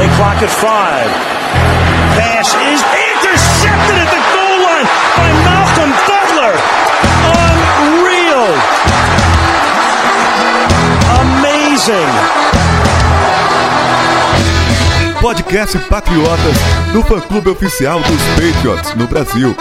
Play clock at 5. Pass is intercepted at the goal line by Malcolm Butler. Unreal. Amazing. Podcast Patriotas, do fã-clube oficial dos Patriots no Brasil.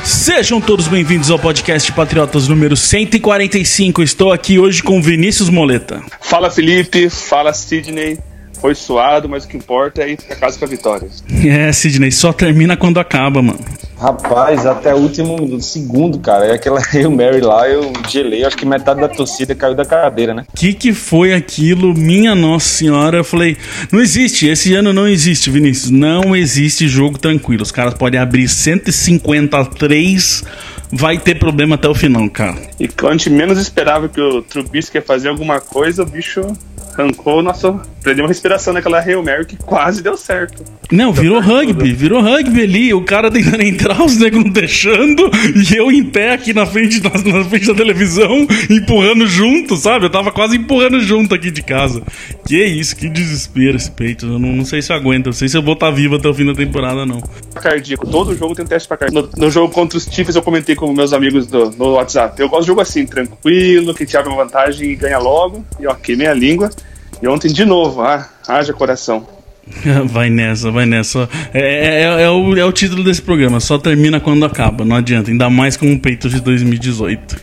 Sejam todos bem-vindos ao podcast Patriotas número 145. Estou aqui hoje com Vinícius Moleta. Fala, Felipe. Fala, Sidney. Foi suado, mas o que importa é ir pra casa com a vitória. É, Sidney, só termina quando acaba, mano. Rapaz, até o último segundo, cara. É aquela Hail Mary lá, eu gelei. Acho que metade da torcida caiu da cadeira, né? Que foi aquilo? Minha Nossa Senhora. Eu falei, não existe, esse ano não existe, Vinícius. Não existe jogo tranquilo. Os caras podem abrir 153, vai ter problema até o final, cara. E quando a gente menos esperava que o Trubisky ia fazer alguma coisa, o bicho arrancou o nosso... Prendeu uma respiração naquela Hail Mary que quase deu certo. Não, virou rugby ali. O cara tentando entrar, os negros não deixando, e eu em pé aqui na frente da televisão, empurrando junto, sabe? Eu tava quase empurrando junto aqui de casa. Que isso, que desespero esse peito. Eu não sei se eu aguento, não sei se eu vou estar vivo até o fim da temporada, não. Cardíaco, todo jogo tem um teste pra cardíaco. No jogo contra os Chiefs eu comentei com meus amigos no WhatsApp. Eu gosto de jogo assim, tranquilo, que te abre uma vantagem e ganha logo. E ó, queimei a língua. E ontem de novo, haja coração. Vai nessa. É o título desse programa, só termina quando acaba, não adianta, ainda mais com o peito de 2018.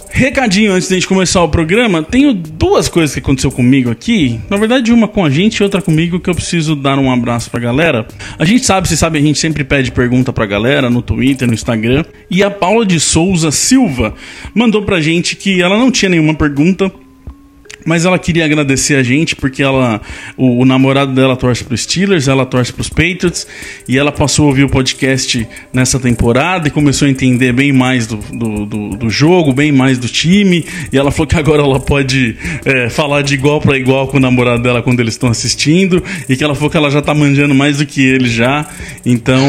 Recadinho antes de a gente começar o programa, tenho duas coisas que aconteceu comigo aqui. Na verdade, uma com a gente e outra comigo, que eu preciso dar um abraço pra galera. A gente sabe, vocês sabem, a gente sempre pede pergunta pra galera no Twitter, no Instagram. E a Paula de Souza Silva mandou pra gente que ela não tinha nenhuma pergunta, mas ela queria agradecer a gente porque o namorado dela torce pros Steelers, ela torce pros Patriots, e ela passou a ouvir o podcast nessa temporada e começou a entender bem mais do jogo, bem mais do time, e ela falou que agora ela pode falar de igual para igual com o namorado dela quando eles estão assistindo, e que ela falou que ela já tá manjando mais do que ele já, então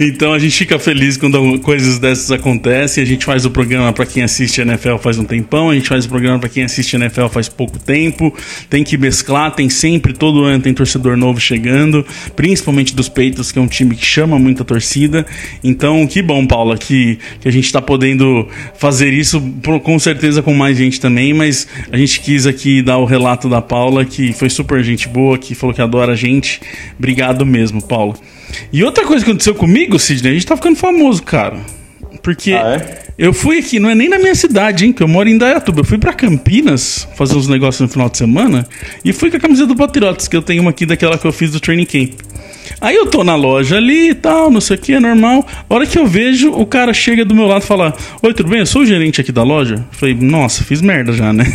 então a gente fica feliz quando coisas dessas acontecem. A gente faz o programa para quem assiste NFL faz um tempão, a gente faz o programa para quem assiste NFL faz pouco tempo, tem que mesclar, tem sempre, todo ano tem torcedor novo chegando, principalmente dos Patriots, que é um time que chama muita torcida. Então, que bom, Paula, que a gente tá podendo fazer isso, com certeza com mais gente também, mas a gente quis aqui dar o relato da Paula, que foi super gente boa, que falou que adora a gente. Obrigado mesmo, Paula. E outra coisa que aconteceu comigo, Sidney, a gente tá ficando famoso, cara. Porque eu fui aqui, não é nem na minha cidade, hein, que eu moro em Indaiatuba. Eu fui pra Campinas fazer uns negócios no final de semana e fui com a camiseta do Patriotas, que eu tenho uma aqui daquela que eu fiz do Training Camp. Aí eu tô na loja ali e tal, não sei o que, é normal. A hora que eu vejo, o cara chega do meu lado e fala: oi, tudo bem? Eu sou o gerente aqui da loja. Eu falei, nossa, fiz merda já, né?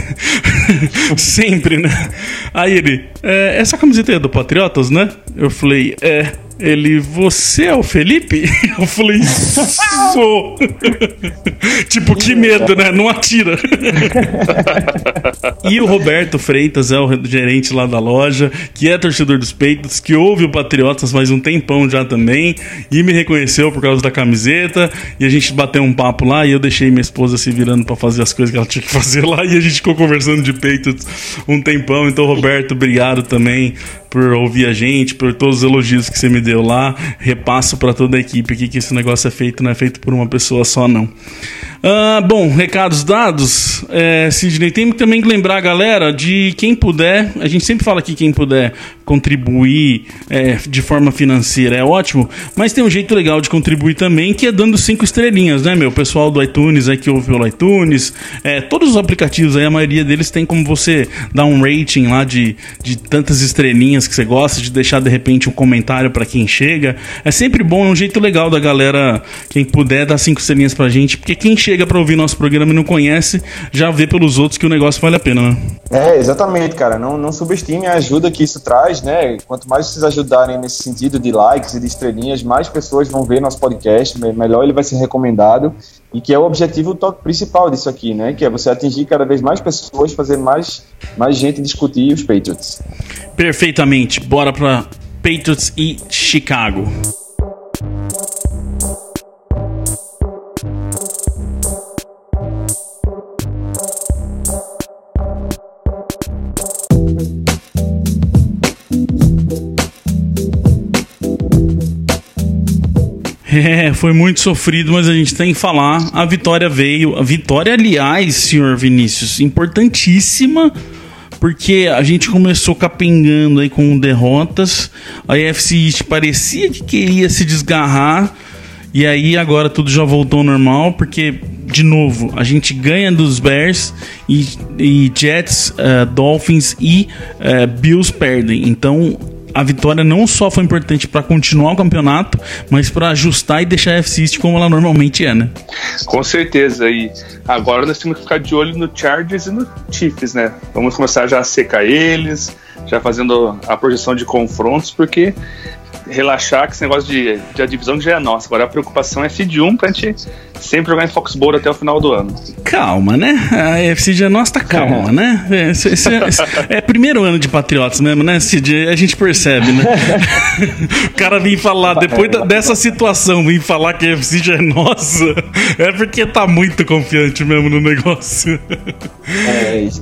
Sempre, né? Aí ele, essa camiseta é do Patriotas, né? Eu falei, Ele, você é o Felipe? Eu falei, sou. Tipo, que medo, né? Não atira. E o Roberto Freitas é o gerente lá da loja, que é torcedor dos Patriots, que ouve o Patriotas faz um tempão já também, e me reconheceu por causa da camiseta, e a gente bateu um papo lá, e eu deixei minha esposa se virando pra fazer as coisas que ela tinha que fazer lá, e a gente ficou conversando de Patriots um tempão. Então, Roberto, obrigado também por ouvir a gente, por todos os elogios que você me deu lá. Repasso para toda a equipe aqui que esse negócio é feito, não é feito por uma pessoa só, não. Bom, recados dados. Sidney, tem também que lembrar a galera de quem puder, a gente sempre fala aqui, quem puder contribuir de forma financeira é ótimo, mas tem um jeito legal de contribuir também, que é dando 5 estrelinhas, né, meu? O pessoal do iTunes aí que ouve pelo iTunes, todos os aplicativos aí, a maioria deles tem como você dar um rating lá de tantas estrelinhas que você gosta, de deixar de repente um comentário pra quem chega. É sempre bom, é um jeito legal da galera, quem puder, dar 5 estrelinhas pra gente, porque quem chega chega pra ouvir nosso programa e não conhece, já vê pelos outros que o negócio vale a pena, né? Exatamente, cara. Não subestime a ajuda que isso traz, né? Quanto mais vocês ajudarem nesse sentido de likes e de estrelinhas, mais pessoas vão ver nosso podcast, melhor ele vai ser recomendado, e que é o objetivo principal disso aqui, né? Que é você atingir cada vez mais pessoas, fazer mais gente discutir os Patriots. Perfeitamente. Bora pra Patriots e Chicago. Foi muito sofrido, mas a gente tem que falar. A vitória veio. A vitória, aliás, senhor Vinícius, importantíssima, porque a gente começou capengando aí com derrotas. A AFC East parecia que queria se desgarrar. E aí agora tudo já voltou ao normal, porque, de novo, a gente ganha dos Bears e Jets, Dolphins e Bills perdem. Então a vitória não só foi importante para continuar o campeonato, mas para ajustar e deixar a AFC East como ela normalmente é, né? Com certeza. E agora nós temos que ficar de olho no Chargers e no Chiefs, né? Vamos começar já a secar eles, já fazendo a projeção de confrontos, porque relaxar que esse negócio de a divisão já é nossa. Agora a preocupação é seed 1 pra gente sempre jogar em Foxborough até o final do ano. Calma, né? A AFC já é nossa, tá calma, né? Esse é primeiro ano de Patriotas mesmo, né, Cid? A gente percebe, né? O cara vir falar, depois dessa situação, vir falar que a AFC já é nossa, é porque tá muito confiante mesmo no negócio.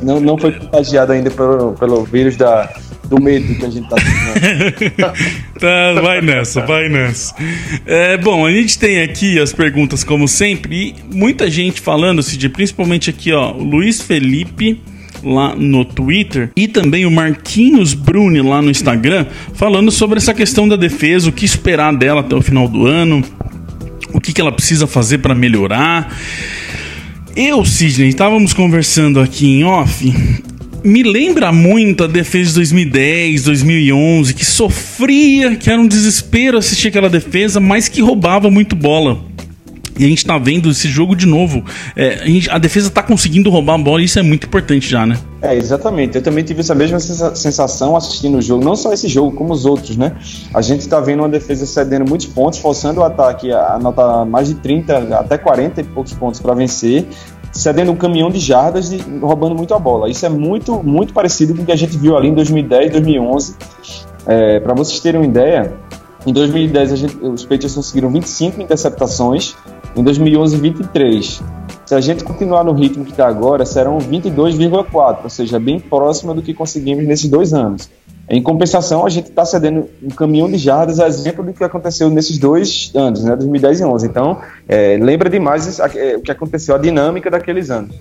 Não foi contagiado ainda pelo vírus do medo que a gente tá tendo. Tá, vai nessa. Bom, a gente tem aqui as perguntas como sempre, e muita gente falando, Cid, principalmente aqui, ó, o Luiz Felipe lá no Twitter e também o Marquinhos Bruni lá no Instagram, falando sobre essa questão da defesa, o que esperar dela até o final do ano, o que ela precisa fazer para melhorar. Sidney, estávamos conversando aqui em off. Me lembra muito a defesa de 2010, 2011, que sofria, que era um desespero assistir aquela defesa, mas que roubava muito bola. E a gente tá vendo esse jogo de novo. A defesa tá conseguindo roubar a bola e isso é muito importante já, né? Exatamente. Eu também tive essa mesma sensação assistindo o jogo. Não só esse jogo, como os outros, né? A gente tá vendo uma defesa cedendo muitos pontos, forçando o ataque a anotar mais de 30, até 40 e poucos pontos para vencer, cedendo um caminhão de jardas e roubando muito a bola. Isso é muito, muito parecido com o que a gente viu ali em 2010, 2011. Para vocês terem uma ideia, em 2010 os Patriots conseguiram 25 interceptações, em 2011 23. Se a gente continuar no ritmo que está agora, serão 22,4, ou seja, bem próxima do que conseguimos nesses 2 anos. Em compensação, a gente está cedendo um caminhão de jardas, a exemplo do que aconteceu nesses 2 anos, né, 2010 e 2011. Então, lembra demais o que aconteceu, a dinâmica daqueles anos.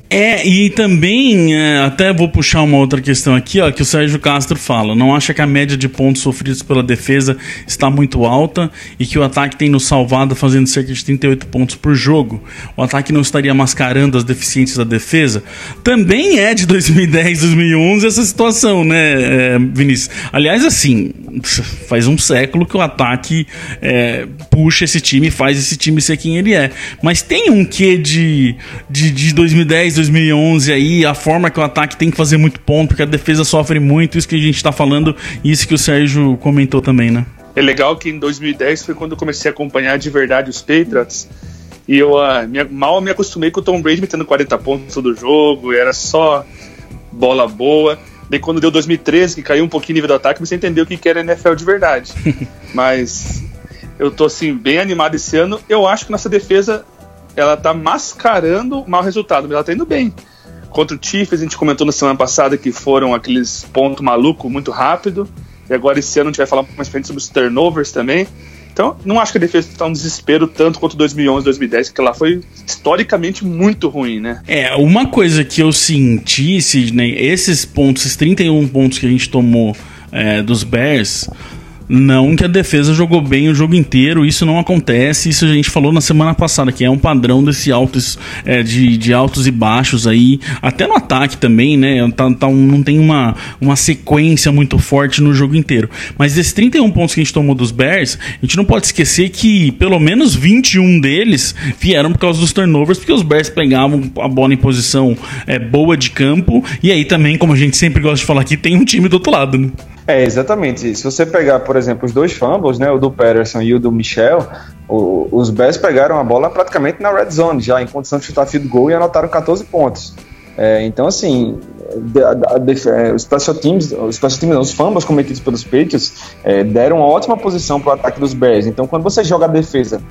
E também, até vou puxar uma outra questão aqui, ó, que o Sérgio Castro fala. Não acha que a média de pontos sofridos pela defesa está muito alta e que o ataque tem nos salvado fazendo cerca de 38 pontos por jogo? O ataque não estaria mascarando as deficiências da defesa? Também é de 2010, 2011 essa situação, né, Vinícius? Aliás, assim, faz um século que o ataque puxa esse time, faz esse time ser quem ele é. Mas tem um quê de 2010, 2011 aí, a forma que o ataque tem que fazer muito ponto, porque a defesa sofre muito, isso que a gente tá falando, isso que o Sérgio comentou também, né? É legal que em 2010 foi quando eu comecei a acompanhar de verdade os Patriots, e eu mal me acostumei com o Tom Brady metendo 40 pontos todo jogo, era só bola boa. Daí quando deu 2013, que caiu um pouquinho o nível do ataque, você entendeu o que era NFL de verdade. Mas eu tô assim, bem animado esse ano. Eu acho que nossa defesa, ela tá mascarando o mau resultado, mas ela tá indo bem. Contra o Chiefs, a gente comentou na semana passada que foram aqueles pontos malucos muito rápido. E agora esse ano a gente vai falar mais pra frente sobre os turnovers também. Então, não acho que a defesa está um desespero tanto quanto 2011, 2010, que lá foi historicamente muito ruim, né? Uma coisa que eu senti, Sidney, esses 31 pontos que a gente tomou dos Bears, Não que a defesa jogou bem o jogo inteiro, isso não acontece, isso a gente falou na semana passada, que é um padrão desse de altos e baixos aí, até no ataque também, né? Não tem uma sequência muito forte no jogo inteiro. Mas desses 31 pontos que a gente tomou dos Bears, a gente não pode esquecer que pelo menos 21 deles vieram por causa dos turnovers, porque os Bears pegavam a bola em posição boa de campo, e aí também, como a gente sempre gosta de falar aqui, tem um time do outro lado, né? Exatamente. Se você pegar, por exemplo, os dois fumbles, né, o do Patterson e o do Michel, os Bears pegaram a bola praticamente na red zone, já em condição de chutar field goal, e anotaram 14 pontos. Então, assim, os special teams, os fumbles cometidos pelos Patriots deram uma ótima posição para o ataque dos Bears. Então, quando você joga a defesa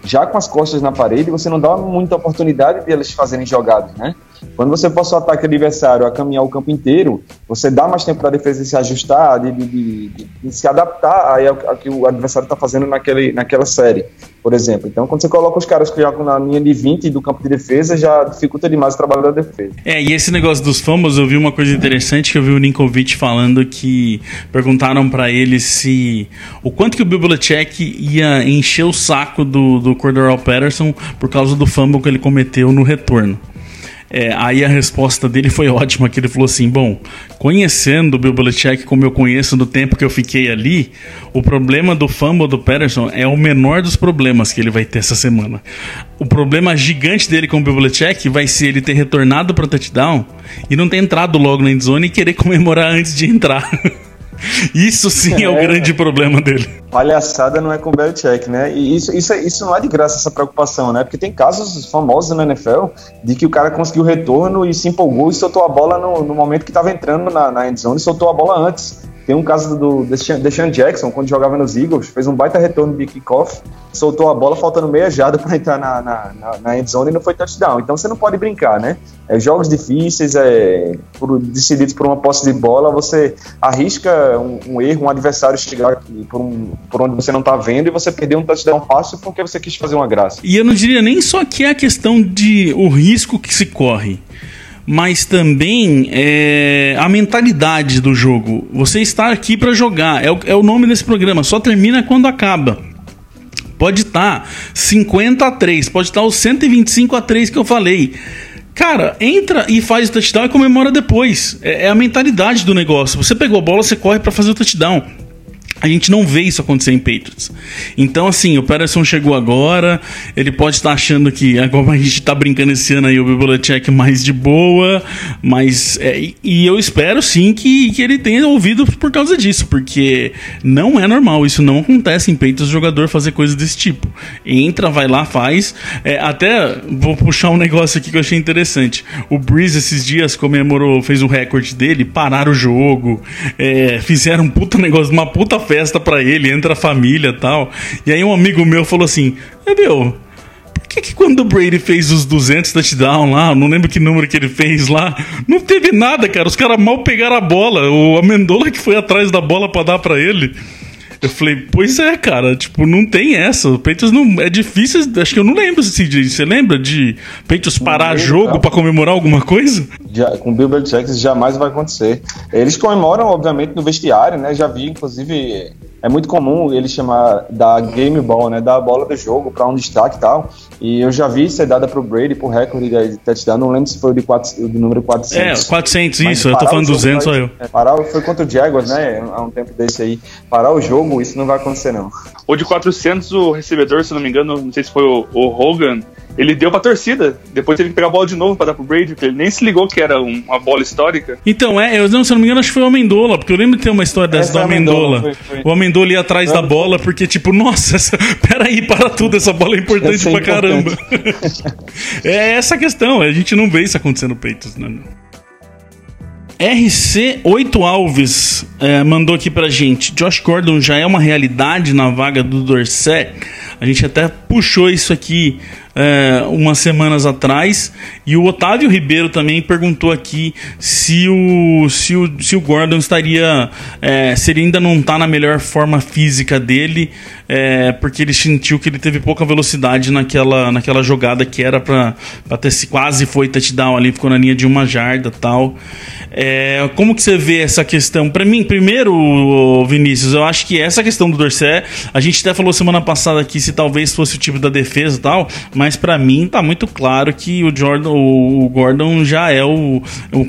já com as costas na parede, você não dá muita oportunidade de eles fazerem jogadas, né? Quando você força o ataque adversário a caminhar o campo inteiro, você dá mais tempo para a defesa se ajustar, de se adaptar ao que o adversário está fazendo naquela série, por exemplo. Então, quando você coloca os caras que jogam na linha de 20 do campo de defesa, já dificulta demais o trabalho da defesa. E esse negócio dos fumbles, eu vi uma coisa interessante, que eu vi o Ninkovich falando, que perguntaram para ele o quanto que o Bill Belichick ia encher o saco do Cordarrelle Patterson por causa do fumble que ele cometeu no retorno. Aí a resposta dele foi ótima, que ele falou assim: bom, conhecendo o Bill Belichick como eu conheço no tempo que eu fiquei ali, o problema do fumble do Patterson é o menor dos problemas que ele vai ter essa semana. O problema gigante dele com o Bill Belichick vai ser ele ter retornado para o touchdown e não ter entrado logo na endzone e querer comemorar antes de entrar. Isso sim é o grande problema dele. Palhaçada não é com o Belichick, né? E isso não é de graça, essa preocupação, né? Porque tem casos famosos na NFL de que o cara conseguiu o retorno e se empolgou e soltou a bola no momento que estava entrando na endzone e soltou a bola antes. Tem um caso do Deshaun Jackson, quando jogava nos Eagles, fez um baita retorno de kickoff, soltou a bola faltando meia jarda para entrar na endzone e não foi touchdown. Então você não pode brincar, né? Jogos difíceis, decididos por uma posse de bola, você arrisca um erro, um adversário chegar por onde você não tá vendo e você perder um touchdown fácil porque você quis fazer uma graça. E eu não diria nem só que é a questão de o risco que se corre, mas também a mentalidade do jogo. Você está aqui para jogar, é o nome desse programa, só termina quando acaba. Pode estar 50-3, pode estar os 125-3 que eu falei. Cara, entra e faz o touchdown e comemora depois. É a mentalidade do negócio. Você pegou a bola, você corre para fazer o touchdown. A gente não vê isso acontecer em Patriots. Então, assim, o Patterson chegou agora, ele pode estar achando que, agora a gente tá brincando esse ano aí, o Bill Belichick mais de boa, mas... e eu espero, sim, que ele tenha ouvido por causa disso, porque não é normal, isso não acontece em Patriots, o jogador fazer coisas desse tipo. Entra, vai lá, faz. Até vou puxar um negócio aqui que eu achei interessante. O Breeze, esses dias, comemorou, fez o recorde dele, pararam o jogo, fizeram um puta negócio, uma puta festa pra ele, entra a família e tal. E aí um amigo meu falou assim: por que quando o Brady fez os 200 touchdown lá, não lembro que número que ele fez lá, não teve nada, cara, os caras mal pegaram a bola, o Amendola que foi atrás da bola pra dar pra ele. Eu falei, pois é, cara, tipo, não tem essa. O Patriots não... É difícil, acho que eu não lembro se você lembra de Patriots parar jogo pra comemorar alguma coisa? Com o Bill Belichick isso jamais vai acontecer. Eles comemoram, obviamente, no vestiário, né? Já vi, inclusive, é muito comum eles chamar da game ball, né? Da bola do jogo pra um destaque e tal. E eu já vi ser dada pro Brady por recorde de touchdown. Não lembro se foi o número 400. 400, isso. Eu tô falando 200, só eu. Foi contra o Jaguars, né? Há um tempo desse aí. Parar o jogo, isso não vai acontecer, não. O de 400, o recebedor, se não me engano, não sei se foi o Hogan, ele deu pra torcida. Depois teve que pegar a bola de novo pra dar pro Brady, porque ele nem se ligou que era uma bola histórica. Então, se eu não me engano, acho que foi o Amendola, porque eu lembro de ter uma história dessa do Amendola. Foi. O Amendola ia atrás da bola, porque, tipo, nossa, peraí, para tudo, essa bola é importante pra caramba. É essa a questão, a gente não vê isso acontecendo no Patriots, né? RC8 Alves mandou aqui pra gente: Josh Gordon já é uma realidade na vaga do Dorsett? A gente até puxou isso aqui umas semanas atrás. E o Otávio Ribeiro também perguntou aqui se o Gordon estaria... se ele ainda não está na melhor forma física dele, porque ele sentiu que ele teve pouca velocidade naquela jogada que era para ter quase foi touchdown ali, ficou na linha de 1 jarda e tal. Como que você vê essa questão? Para mim, primeiro, Vinícius, eu acho que essa questão do Dorsett, a gente até falou semana passada aqui se talvez fosse o tipo da defesa e tal, mas para mim tá muito claro que o Gordon já é o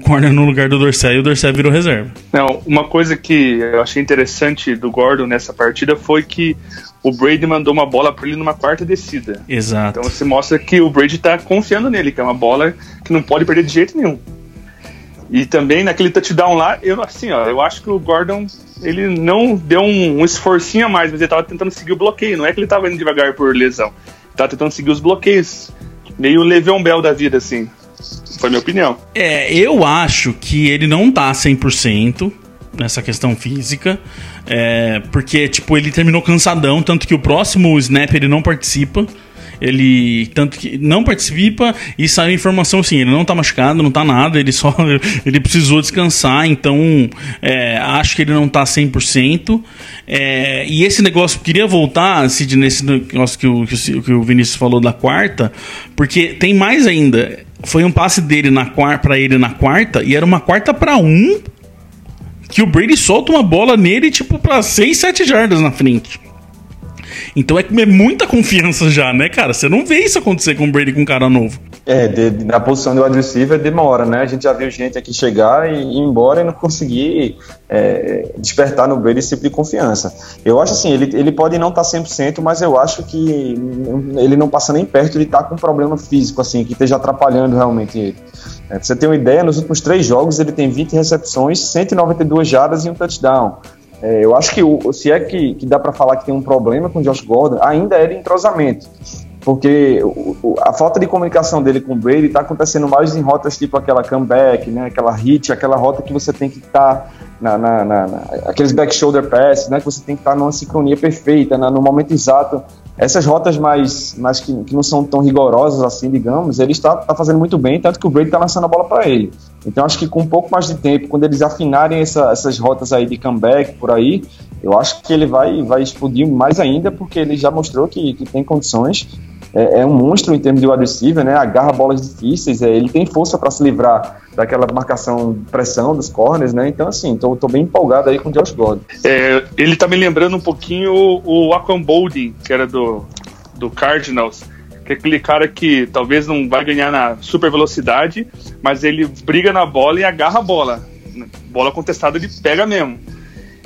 corner no lugar do Dorsett e o Dorsett virou reserva. Não, uma coisa que eu achei interessante do Gordon nessa partida foi que o Brady mandou uma bola para ele numa quarta descida. Exato. Então você mostra que o Brady tá confiando nele, que é uma bola que não pode perder de jeito nenhum. E também naquele touchdown lá, eu acho que o Gordon, ele não deu um esforcinho a mais, mas ele tava tentando seguir o bloqueio, não é que ele tava indo devagar por lesão. Ele tava tentando seguir os bloqueios, meio Le'Veon Bell da vida, assim. Foi a minha opinião. Eu acho que ele não tá 100% nessa questão física, porque, tipo, ele terminou cansadão, tanto que o próximo snap ele não participa. Ele tanto que não participa e saiu informação assim, ele não tá machucado, não tá nada, ele precisou descansar, então acho que ele não tá 100%. E esse negócio, queria voltar, Cid, nesse negócio que o Vinícius falou da quarta, porque tem mais ainda. Foi um passe dele pra ele na quarta, e era uma 4ª-1 que o Brady solta uma bola nele, tipo, pra 6, 7 jardas na frente. Então é muita confiança já, né, cara? Você não vê isso acontecer com o Brady com um cara novo. Na posição do wide receiver demora, né? A gente já viu gente aqui chegar e ir embora e não conseguir despertar no Brady esse tipo de confiança. Eu acho assim, ele pode não estar 100%, mas eu acho que ele não passa nem perto de estar com um problema físico, assim, que esteja atrapalhando realmente ele. Pra você ter uma ideia, nos últimos 3 jogos ele tem 20 recepções, 192 jardas e um touchdown. Eu acho que se é que dá para falar que tem um problema com o Josh Gordon, ainda é de entrosamento, porque a falta de comunicação dele com o Brady está acontecendo mais em rotas tipo aquela comeback, né, aquela hit, aquela rota que você tem que estar aqueles back shoulder passes, né, que você tem que estar numa sincronia perfeita, no momento exato. Essas rotas mais que não são tão rigorosas assim, digamos, ele está fazendo muito bem, tanto que o Brady está lançando a bola para ele. Então acho que com um pouco mais de tempo, quando eles afinarem essas rotas aí de comeback por aí, eu acho que ele vai explodir mais ainda, porque ele já mostrou que tem condições. É um monstro em termos de wide receiver, né? Agarra bolas difíceis, ele tem força para se livrar daquela marcação, pressão dos corners, né? Então, assim, tô bem empolgado aí com o Josh Gordon. Ele tá me lembrando um pouquinho o Aquan Boldin, que era do Cardinals, que é aquele cara que talvez não vai ganhar na super velocidade, mas ele briga na bola e agarra a bola. Bola contestada ele pega mesmo.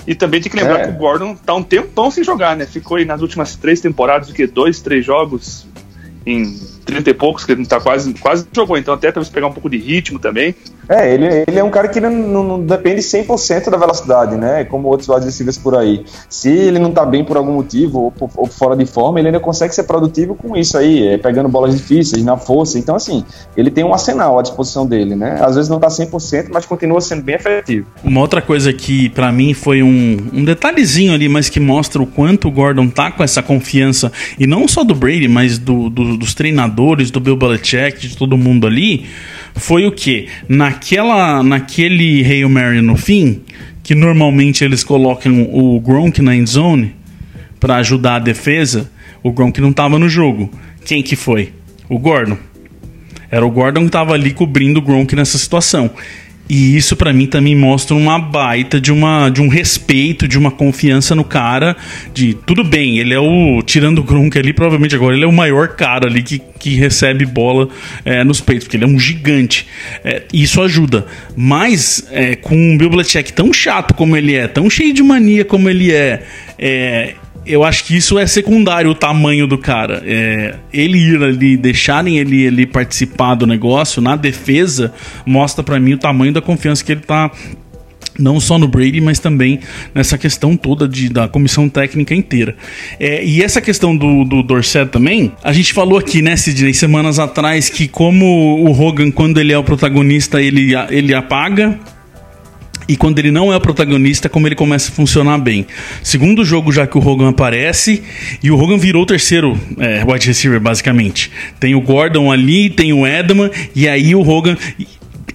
E também tem que lembrar que o Gordon tá um tempão sem jogar, né? Ficou aí nas últimas 3 temporadas, 2, 3 jogos em 30 e poucos, que ele tá quase jogou, então até talvez pegar um pouco de ritmo também. Ele é um cara que não depende 100% da velocidade, né? Como outros wide receivers por aí. Se ele não tá bem por algum motivo ou fora de forma, ele ainda consegue ser produtivo com isso aí, pegando bolas difíceis, na força. Então, assim, ele tem um arsenal à disposição dele, né? Às vezes não tá 100%, mas continua sendo bem efetivo. Uma outra coisa que pra mim foi um detalhezinho ali, mas que mostra o quanto o Gordon tá com essa confiança, e não só do Brady, mas dos treinadores, do Bill Belichick, de todo mundo ali, foi o quê? Naquele Hail Mary no fim, que normalmente eles colocam o Gronk na end zone pra ajudar a defesa, o Gronk não tava no jogo. Quem que foi? O Gordon. Era o Gordon que tava ali cobrindo o Gronk nessa situação. E isso pra mim também mostra uma baita de um respeito, de uma confiança no cara, de tudo bem, ele é tirando o Gronk ali, provavelmente agora ele é o maior cara ali que recebe bola nos peitos, porque ele é um gigante. Isso ajuda. Mas com o Bill Belichick tão chato como ele é, tão cheio de mania como ele eu acho que isso é secundário, o tamanho do cara. Ele ir ali, deixarem ele ali participar do negócio, na defesa, mostra pra mim o tamanho da confiança que ele tá, não só no Brady, mas também nessa questão toda da comissão técnica inteira. E essa questão do Dorsett também, a gente falou aqui, né, Sidney, semanas atrás, que como o Hogan, quando ele é o protagonista, ele apaga. e quando ele não é o protagonista, como ele começa a funcionar bem. Segundo jogo já que o Hogan aparece, e o Hogan virou o terceiro wide receiver, basicamente. Tem o Gordon ali, tem o Edelman, e aí o Hogan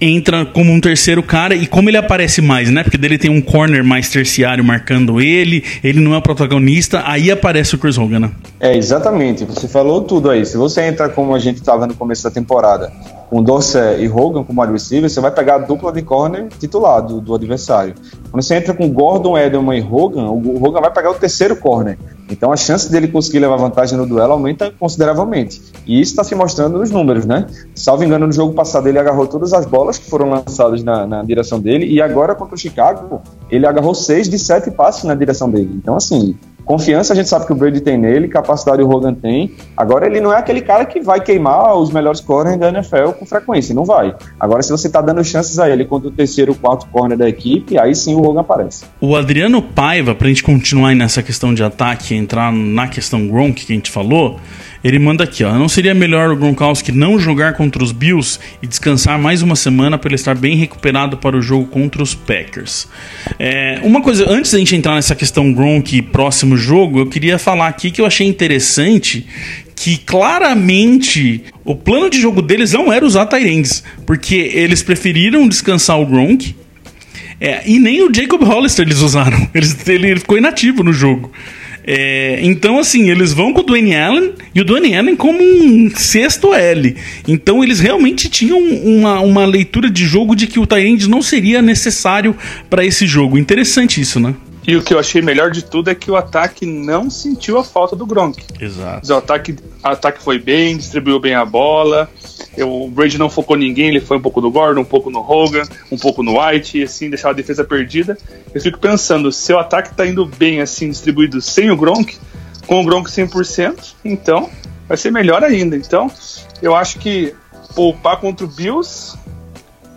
entra como um terceiro cara, e como ele aparece mais, né? Porque dele tem um corner mais terciário marcando ele não é o protagonista, aí aparece o Chris Hogan, né? Exatamente, você falou tudo aí. Se você entra como a gente estava no começo da temporada, com Dorsey e Hogan como wide receiver, você vai pegar a dupla de corner titular do adversário. Quando você entra com Gordon, Edelman e Hogan, o Hogan vai pegar o terceiro corner. Então a chance dele conseguir levar vantagem no duelo aumenta consideravelmente. E isso está se mostrando nos números, né? Salvo engano, no jogo passado ele agarrou todas as bolas que foram lançadas na direção dele, e agora contra o Chicago, ele agarrou 6 de 7 passes na direção dele. Então, assim, confiança a gente sabe que o Brady tem nele, capacidade o Hogan tem. Agora ele não é aquele cara que vai queimar os melhores corners da NFL com frequência, não vai. Agora se você tá dando chances a ele contra o terceiro ou quarto corner da equipe, aí sim o Hogan aparece. O Adriano Paiva, pra gente continuar aí nessa questão de ataque, entrar na questão Gronk que a gente falou, ele manda aqui, ó: não seria melhor o Gronkowski não jogar contra os Bills e descansar mais uma semana para ele estar bem recuperado para o jogo contra os Packers? Uma coisa, antes da gente entrar nessa questão Gronk e próximo jogo, eu queria falar aqui que eu achei interessante que claramente o plano de jogo deles não era usar tight ends, porque eles preferiram descansar o Gronk, e nem o Jacob Hollister eles usaram, ele ficou inativo no jogo. Então assim, eles vão com o Dwayne Allen, e o Dwayne Allen como um sexto L. Então eles realmente tinham uma leitura de jogo de que o tight end não seria necessário para esse jogo. Interessante isso, né? E o que eu achei melhor de tudo é que o ataque não sentiu a falta do Gronk. Exato. O ataque foi bem, distribuiu bem a bola. O Brady não focou ninguém, ele foi um pouco no Gordon, um pouco no Hogan, um pouco no White, e assim, deixava a defesa perdida. Eu fico pensando, se o ataque tá indo bem assim, distribuído sem o Gronk, com o Gronk 100%, então vai ser melhor ainda. Então, eu acho que poupar contra o Bills,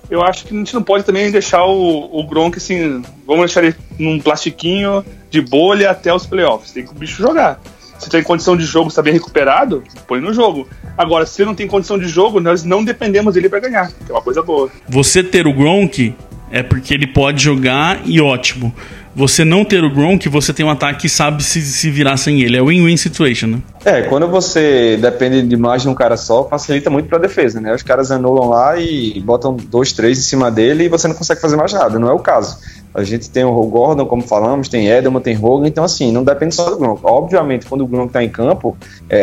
eu acho que a gente não pode também deixar o Gronk assim, vamos deixar ele num plastiquinho de bolha até os playoffs. Tem que o bicho jogar. Se tem condição de jogo, está bem recuperado, põe no jogo. Agora, se não tem condição de jogo, nós não dependemos dele para ganhar, que é uma coisa boa. Você ter o Gronk é porque ele pode jogar e ótimo. Você não ter o Gronk, você tem um ataque que sabe se virar sem ele. É win-win situation, né? Quando você depende de mais de um cara só, facilita muito pra defesa, né? Os caras anulam lá e botam 2, 3 em cima dele e você não consegue fazer mais nada. Não é o caso. A gente tem o Gordon, como falamos, tem Edelman, tem Hogan, então assim, não depende só do Gronk. Obviamente, quando o Gronk tá em campo,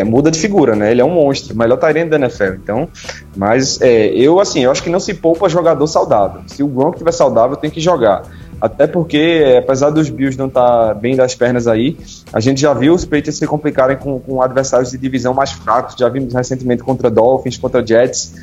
muda de figura, né? Ele é um monstro, melhor tight end da NFL. Então, mas eu acho que não se poupa jogador saudável. Se o Gronk estiver saudável, tem que jogar. Até porque, apesar dos Bills não estar bem das pernas aí, a gente já viu os Patriots se complicarem com adversários de divisão mais fracos. Já vimos recentemente contra Dolphins, contra Jets.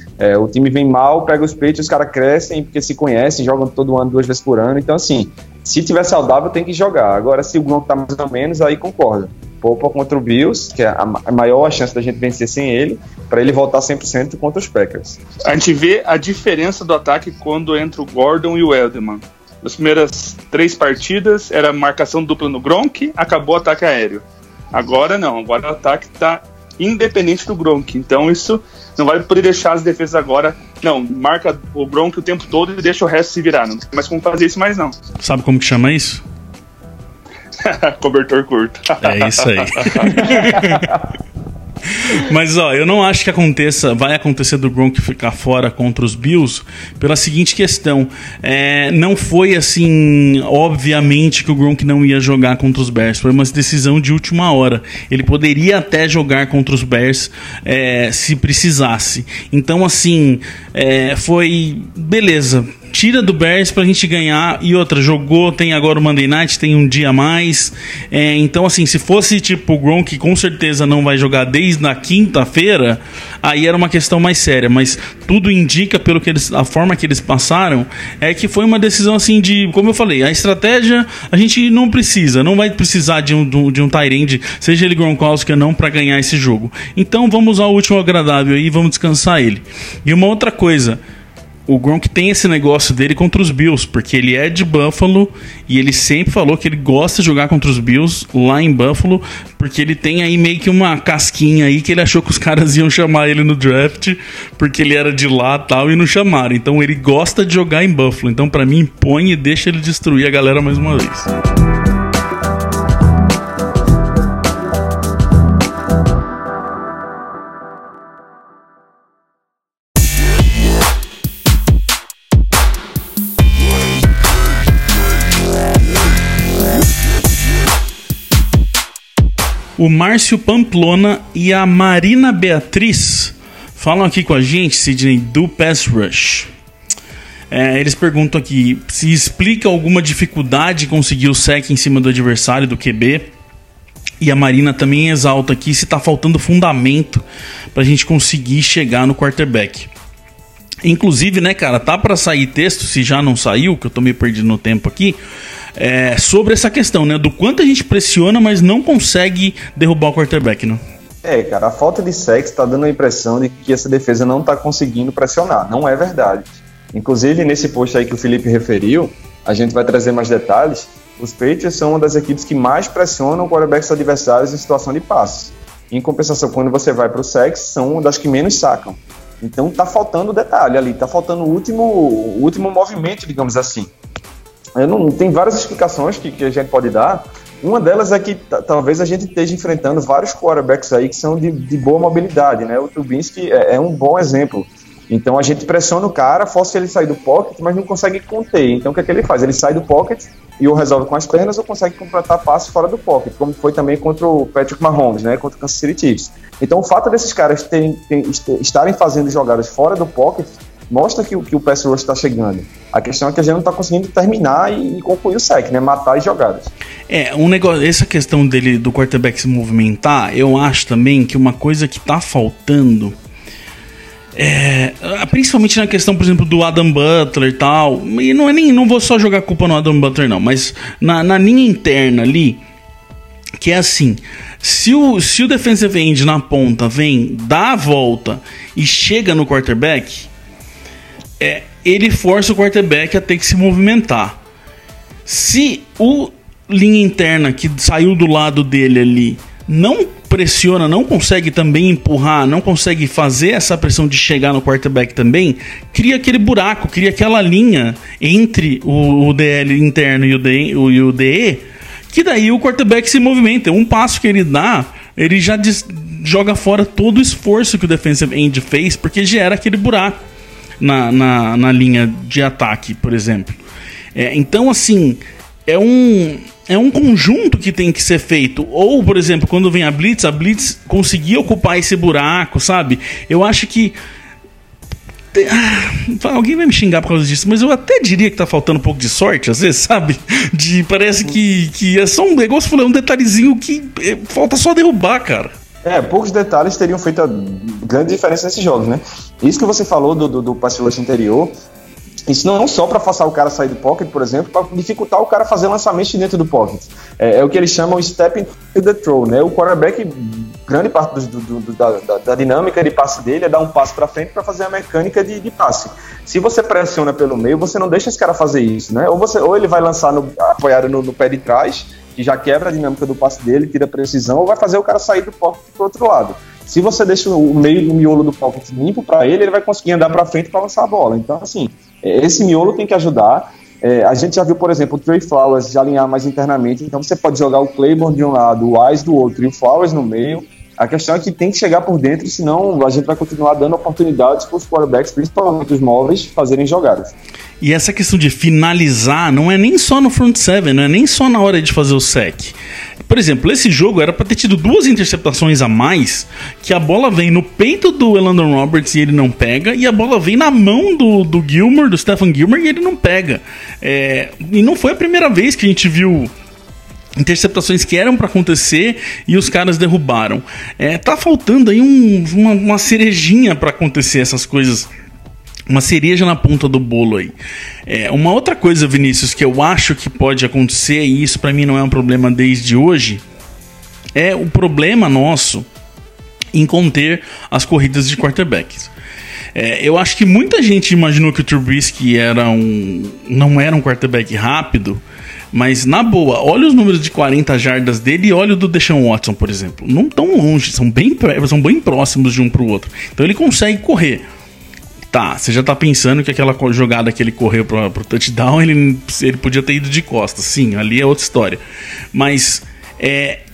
O time vem mal, pega os Patriots, os caras crescem porque se conhecem, jogam todo ano 2 vezes por ano. Então, assim, se tiver saudável, tem que jogar. Agora, se o Gronk tá mais ou menos, aí concorda. Poupa contra o Bills, que é a maior chance da gente vencer sem ele, para ele voltar 100% contra os Packers. A gente vê a diferença do ataque quando entra o Gordon e o Edelman. Nas primeiras 3 partidas era marcação dupla no Gronk, acabou o ataque aéreo. Agora não, agora o ataque está independente do Gronk. Então isso não vai poder deixar as defesas agora. Não, marca o Gronk o tempo todo e deixa o resto se virar. Não tem mais como fazer isso mais não. Sabe como que chama isso? Cobertor curto. É isso aí. Mas eu não acho que vai acontecer do Gronk ficar fora contra os Bills pela seguinte questão. Não foi assim, obviamente, que o Gronk não ia jogar contra os Bears. Foi uma decisão de última hora. Ele poderia até jogar contra os Bears se precisasse. Então, assim, foi beleza. Tira do Bears pra gente ganhar. E outra, jogou, tem agora o Monday Night, tem um dia a mais. Então, assim, se fosse tipo o Gronk, com certeza não vai jogar desde a quinta-feira, aí era uma questão mais séria. Mas tudo indica, pelo que a forma que eles passaram, é que foi uma decisão assim de, como eu falei, a estratégia a gente não vai precisar de um tight end, seja ele Gronkowski ou não, pra ganhar esse jogo. Então vamos ao último agradável aí e vamos descansar ele. E uma outra coisa, o Gronk tem esse negócio dele contra os Bills, porque ele é de Buffalo e ele sempre falou que ele gosta de jogar contra os Bills lá em Buffalo, porque ele tem aí meio que uma casquinha aí que ele achou que os caras iam chamar ele no draft, porque ele era de lá e tal, e não chamaram. Então ele gosta de jogar em Buffalo. Então pra mim, põe e deixa ele destruir a galera mais uma vez. O Márcio Pamplona e a Marina Beatriz falam aqui com a gente, Sidney, do Pass Rush. Eles perguntam aqui se explica alguma dificuldade em conseguir o sec em cima do adversário, do QB. E a Marina também exalta aqui se tá faltando fundamento pra gente conseguir chegar no quarterback. Inclusive, né, cara, tá pra sair texto, se já não saiu, que eu tô meio perdido no tempo aqui, sobre essa questão, né, do quanto a gente pressiona, mas não consegue derrubar o quarterback, né? Cara, a falta de sacks tá dando a impressão de que essa defesa não tá conseguindo pressionar. Não é verdade. Inclusive, nesse post aí que o Felipe referiu, a gente vai trazer mais detalhes. Os Patriots são uma das equipes que mais pressionam quarterbacks adversários em situação de passe. Em compensação, quando você vai para o sacks, são uma das que menos sacam. Então tá faltando detalhe ali, tá faltando o último movimento, digamos assim. Tem várias explicações que a gente pode dar. Uma delas é que talvez a gente esteja enfrentando vários quarterbacks aí que são de boa mobilidade, né? O Trubisky é um bom exemplo. Então a gente pressiona o cara, força ele sair do pocket, mas não consegue conter. Então o que é que ele faz? Ele sai do pocket e ou resolve com as pernas ou consegue completar passe fora do pocket, como foi também contra o Patrick Mahomes, né? Contra o Kansas City Chiefs. Então o fato desses caras estarem fazendo jogadas fora do pocket mostra que o pass rush está chegando. A questão é que a gente não está conseguindo terminar e concluir o sec, né? Matar as jogadas. Essa questão dele, do quarterback se movimentar, eu acho também que uma coisa que está faltando, principalmente na questão, por exemplo, do Adam Butler e tal, e não vou só jogar culpa no Adam Butler não, mas na linha interna ali, que é assim, se o defensive end na ponta vem, dá a volta e chega no quarterback, ele força o quarterback a ter que se movimentar. Se o linha interna que saiu do lado dele ali não pressiona, não consegue também empurrar, não consegue fazer essa pressão de chegar no quarterback também, cria aquele buraco, cria aquela linha entre o DL interno e o DE, que daí o quarterback se movimenta. Um passo que ele dá, ele já joga fora todo o esforço que o defensive end fez, porque gera aquele buraco na linha de ataque, por exemplo. Então, assim, é um conjunto que tem que ser feito. Ou, por exemplo, quando vem a Blitz conseguir ocupar esse buraco, sabe? Eu acho que alguém vai me xingar por causa disso, mas eu até diria que tá faltando um pouco de sorte, às vezes, sabe? Parece que é só um negócio, um detalhezinho que falta só derrubar, cara. Poucos detalhes teriam feito a grande diferença nesses jogos, né? Isso que você falou do pass rush interior, isso não é só para forçar o cara a sair do pocket, por exemplo, para dificultar o cara a fazer lançamentos dentro do pocket. É o que eles chamam step into the throw, né? O quarterback, grande parte da dinâmica de passe dele é dar um passe para frente para fazer a mecânica de passe. Se você pressiona pelo meio, você não deixa esse cara fazer isso, né? Ou ele vai lançar apoiado no pé de trás, que já quebra a dinâmica do passe dele, tira a precisão, ou vai fazer o cara sair do pocket pro outro lado. Se você deixa o meio do miolo do pocket limpo para ele vai conseguir andar para frente para lançar a bola. Então, assim, esse miolo tem que ajudar. A gente já viu, por exemplo, o Trey Flowers já alinhar mais internamente. Então, você pode jogar o Claiborne de um lado, o Wise do outro e o Flowers no meio. A questão é que tem que chegar por dentro, senão a gente vai continuar dando oportunidades para os quarterbacks, principalmente os móveis, fazerem jogadas. E essa questão de finalizar não é nem só no front seven, não é nem só na hora de fazer o sec. Por exemplo, esse jogo era para ter tido 2 interceptações a mais, que a bola vem no peito do Elandon Roberts e ele não pega, e a bola vem na mão do Gilmore, do Stephen Gilmore, e ele não pega. E não foi a primeira vez que a gente viu interceptações que eram para acontecer e os caras derrubaram. Tá faltando aí uma cerejinha para acontecer essas coisas. Uma cereja na ponta do bolo aí. Uma outra coisa, Vinícius, que eu acho que pode acontecer, e isso pra mim não é um problema desde hoje, é o problema nosso em conter as corridas de quarterbacks. Eu acho que muita gente imaginou que o Trubisky não era um quarterback rápido, mas na boa, olha os números de 40 jardas dele e olha o do Deshaun Watson, por exemplo. Não tão longe, são bem próximos de um pro outro. Então ele consegue correr. Tá, você já tá pensando que aquela jogada que ele correu pro touchdown, ele podia ter ido de costas. Sim, ali é outra história. Mas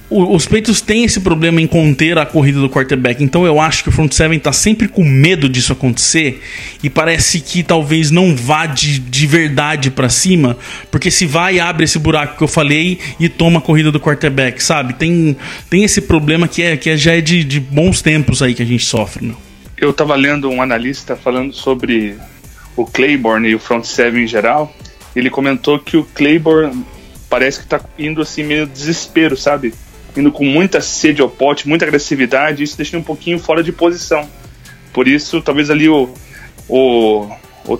os Patriots têm esse problema em conter a corrida do quarterback. Então eu acho que o front seven tá sempre com medo disso acontecer. E parece que talvez não vá de verdade pra cima. Porque se vai, abre esse buraco que eu falei e toma a corrida do quarterback, sabe? Tem esse problema que já é de bons tempos aí que a gente sofre, né? Eu estava lendo um analista falando sobre o Claiborne e o front seven em geral. Ele comentou que o Claiborne parece que está indo assim meio desespero, sabe? Indo com muita sede ao pote, muita agressividade, isso deixa ele um pouquinho fora de posição. Por isso, talvez ali o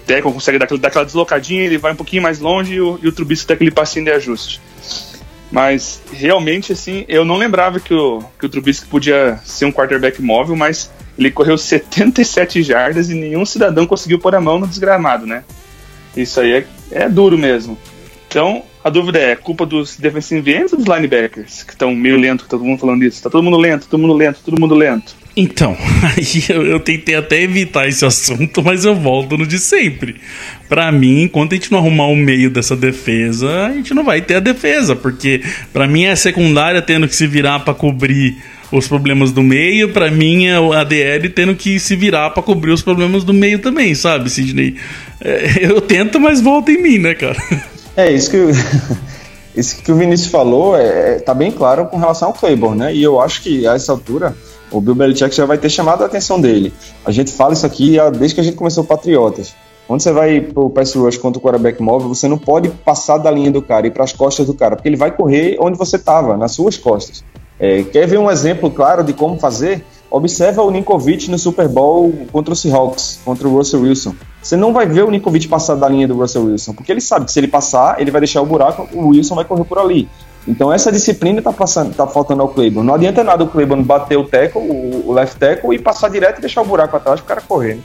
tackle consegue dar aquela deslocadinha, ele vai um pouquinho mais longe e o Trubisky dá aquele passinho de ajuste. Mas realmente, assim, eu não lembrava que o Trubisky podia ser um quarterback móvel, mas ele correu 77 jardas e nenhum cidadão conseguiu pôr a mão no desgramado, né? Isso aí é duro mesmo. Então, a dúvida é culpa dos defensive ends ou dos linebackers, que estão meio lento, que todo mundo falando isso? Tá todo mundo lento. Então, aí eu tentei até evitar esse assunto, mas eu volto no de sempre. Pra mim, enquanto a gente não arrumar o meio dessa defesa, a gente não vai ter a defesa, porque pra mim é a secundária tendo que se virar pra cobrir os problemas do meio, pra mim é a DL tendo que se virar pra cobrir os problemas do meio também, sabe, Sidney? Eu tento, mas volta em mim, né, cara? Isso que o Vinícius falou tá bem claro com relação ao Claiborne, né? E eu acho que a essa altura o Bill Belichick já vai ter chamado a atenção dele. A gente fala isso aqui desde que a gente começou o Patriotas. Quando você vai pro pass rush contra o quarterback móvel, você não pode passar da linha do cara e ir para as costas do cara, porque ele vai correr onde você estava, nas suas costas. Quer ver um exemplo claro de como fazer? Observa o Ninkovich no Super Bowl contra o Seahawks, contra o Russell Wilson. Você não vai ver o Ninkovich passar da linha do Russell Wilson, porque ele sabe que se ele passar, ele vai deixar o buraco, o Wilson vai correr por ali. Então essa disciplina tá faltando ao Claiborne. Não adianta nada o Claiborne bater o tackle, o left tackle, e passar direto e deixar o buraco atrás pro cara correr, né?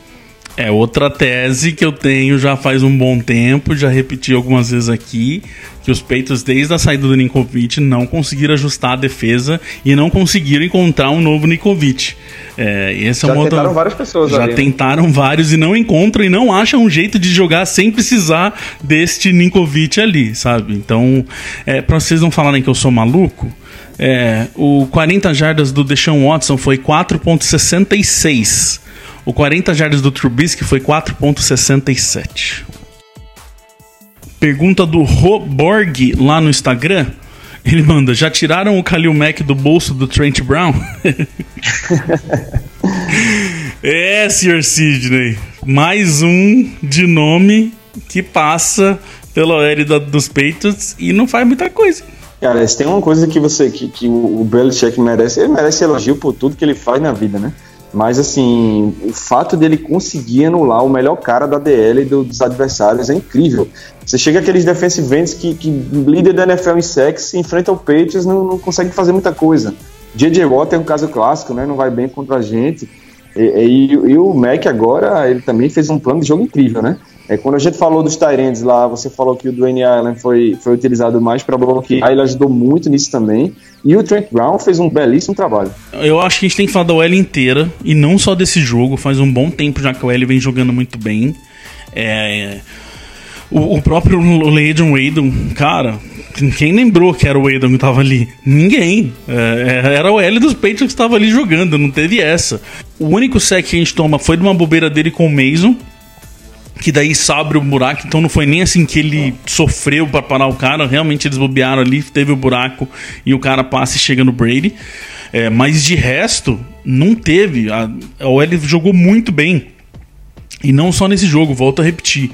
Outra tese que eu tenho já faz um bom tempo, já repeti algumas vezes aqui, que os Patriots, desde a saída do Ninkovich, não conseguiram ajustar a defesa e não conseguiram encontrar um novo Ninkovich. Tentaram várias pessoas já ali, tentaram, né? Vários e não encontram e não acham um jeito de jogar sem precisar deste Ninkovich ali, sabe? Então, pra vocês não falarem que eu sou maluco, o 40 jardas do Deshaun Watson foi 4.66. O 40 jardas do Trubisky foi 4.67. Pergunta do Roborg lá no Instagram. Ele manda: já tiraram o Khalil Mack do bolso do Trent Brown? Sr. Sidney. Mais um de nome que passa pela OL dos Patriots e não faz muita coisa. Cara, se tem uma coisa que o Belichick merece, ele merece elogio por tudo que ele faz na vida, né? Mas, assim, o fato dele conseguir anular o melhor cara da DL e dos adversários é incrível. Você chega aqueles defensive ends que líder da NFL em sacks, enfrenta o Patriots, não consegue fazer muita coisa. J.J. Watt é um caso clássico, né? Não vai bem contra a gente. E o Mac agora, ele também fez um plano de jogo incrível, né? Quando a gente falou dos tight ends lá, você falou que o Dwayne Allen foi utilizado mais para bloquear, ele ajudou muito nisso também. E o Trent Brown fez um belíssimo trabalho. Eu acho que a gente tem que falar da OL inteira, e não só desse jogo. Faz um bom tempo já que a OL vem jogando muito bem. O próprio Leighton Waddle, cara, quem lembrou que era o Waddle que tava ali? Ninguém. Era o OL dos Patriots que estava ali jogando, não teve essa. O único sec que a gente toma foi de uma bobeira dele com o Mason, que daí se abre o buraco, então não foi nem assim que ele sofreu para parar o cara, realmente eles bobearam ali, teve o buraco e o cara passa e chega no Brady. Mas de resto, não teve. A OL jogou muito bem. E não só nesse jogo, volto a repetir.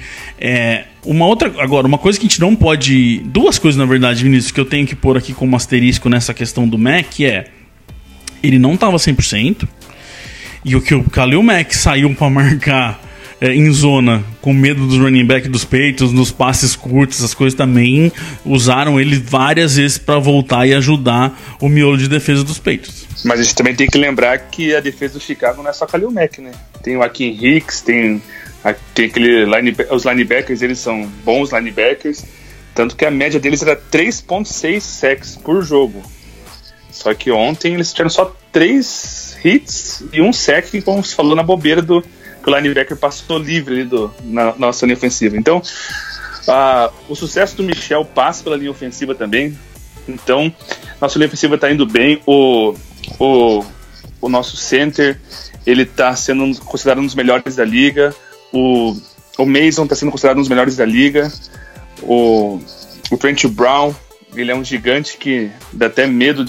Uma coisa que a gente não pode... Duas coisas, na verdade, Vinícius, que eu tenho que pôr aqui como asterisco nessa questão do Mac ele não tava 100%, e o que o Khalil Mack saiu para marcar em zona, com medo dos running back dos Patriots, nos passes curtos, essas coisas também usaram ele várias vezes para voltar e ajudar o miolo de defesa dos Patriots. Mas a gente também tem que lembrar que a defesa do Chicago não é só Khalil Mack, né? Tem o Akiem Hicks, tem os linebackers, eles são bons linebackers, tanto que a média deles era 3.6 sacks por jogo. Só que ontem eles tiveram só 3 hits e um sack, como se falou, na bobeira que o linebacker passou livre ali na nossa linha ofensiva. Então, o sucesso do Michel passa pela linha ofensiva também. Então, nossa linha ofensiva está indo bem. O nosso center, ele está sendo considerado um dos melhores da liga. O Mason está sendo considerado um dos melhores da liga. O Trent Brown, ele é um gigante que dá até medo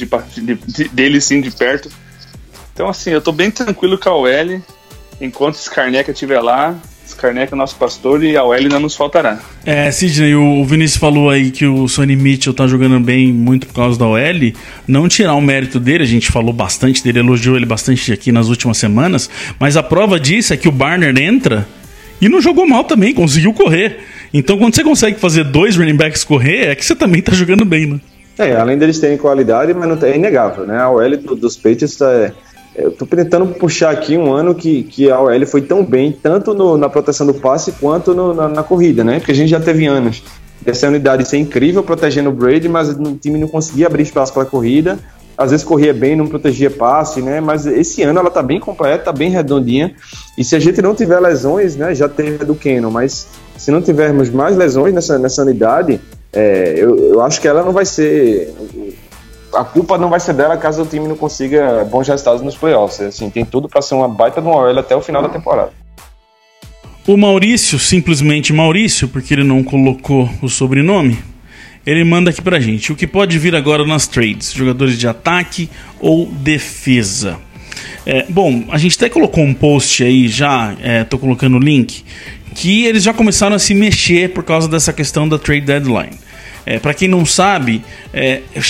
dele sim de perto. Então, assim, eu tô bem tranquilo com a OL. Enquanto Scarnecchia estiver lá, Scarnecchia é nosso pastor e a OL não nos faltará. Sidney, o Vinícius falou aí que o Sonny Mitchell tá jogando bem muito por causa da OL. Não tirar o mérito dele, a gente falou bastante dele, elogiou ele bastante aqui nas últimas semanas, mas a prova disso é que o Barner entra e não jogou mal também, conseguiu correr. Então, quando você consegue fazer 2 running backs correr, é que você também tá jogando bem, né? Além deles terem qualidade, mas não é inegável, né? A OL dos Patriots eu tô tentando puxar aqui um ano que a OL foi tão bem, tanto na proteção do passe quanto na corrida, né? Porque a gente já teve anos dessa unidade ser incrível protegendo o Brady, mas o time não conseguia abrir espaço para a corrida. Às vezes corria bem, não protegia passe, né? Mas esse ano ela tá bem completa, tá bem redondinha. E se a gente não tiver lesões, né? Já teve a do Cannon, mas se não tivermos mais lesões nessa unidade, eu acho que ela não vai ser... A culpa não vai ser dela caso o time não consiga bons resultados nos playoffs. Assim, tem tudo para ser uma baita de uma OL até o final da temporada. O Maurício, simplesmente Maurício, porque ele não colocou o sobrenome, ele manda aqui pra gente: o que pode vir agora nas trades? Jogadores de ataque ou defesa? Bom, a gente até colocou um post aí já, tô colocando o link, que eles já começaram a se mexer por causa dessa questão da trade deadline. Para quem não sabe,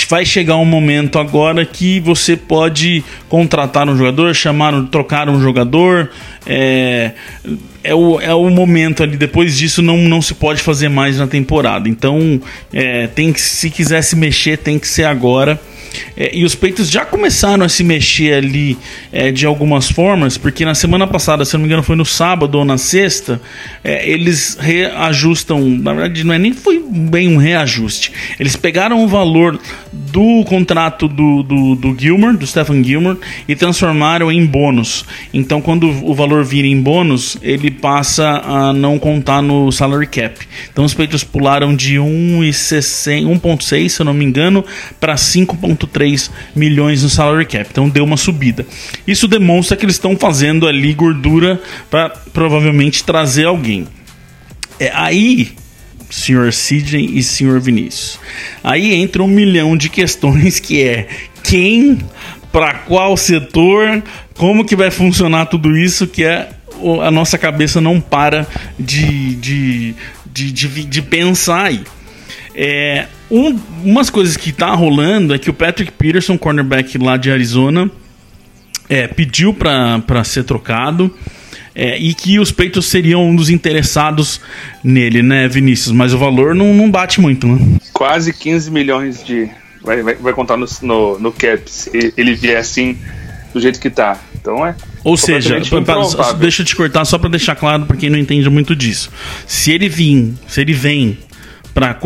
vai chegar um momento agora que você pode contratar um jogador, trocar um jogador. É o momento ali. Depois disso não se pode fazer mais na temporada. Então, se quiser se mexer, tem que ser agora. E os Patriots já começaram a se mexer ali de algumas formas, porque na semana passada, se não me engano foi no sábado ou na sexta, eles reajustam, na verdade nem foi bem um reajuste, eles pegaram o valor do contrato do Gilmore, do Stephen Gilmore, e transformaram em bônus. Então quando o valor vira em bônus, ele passa a não contar no salary cap. Então os Patriots pularam de 1,6, se eu não me engano, para 5,3 milhões no salary cap. Então deu uma subida. Isso demonstra que eles estão fazendo ali gordura para provavelmente trazer alguém. Aí, senhor Sidney e senhor Vinícius, aí entra 1 milhão de questões, que quem, para qual setor, como que vai funcionar tudo isso, que a nossa cabeça não para de pensar aí. Umas coisas que tá rolando é que o Patrick Peterson, cornerback lá de Arizona, pediu para ser trocado, e que os Patriots seriam um dos interessados nele, né, Vinícius? Mas o valor não bate muito, né? Quase 15 milhões de... Vai contar no cap se ele vier assim, do jeito que tá. Então Ou seja, deixa eu te cortar só para deixar claro para quem não entende muito disso. Se ele vem para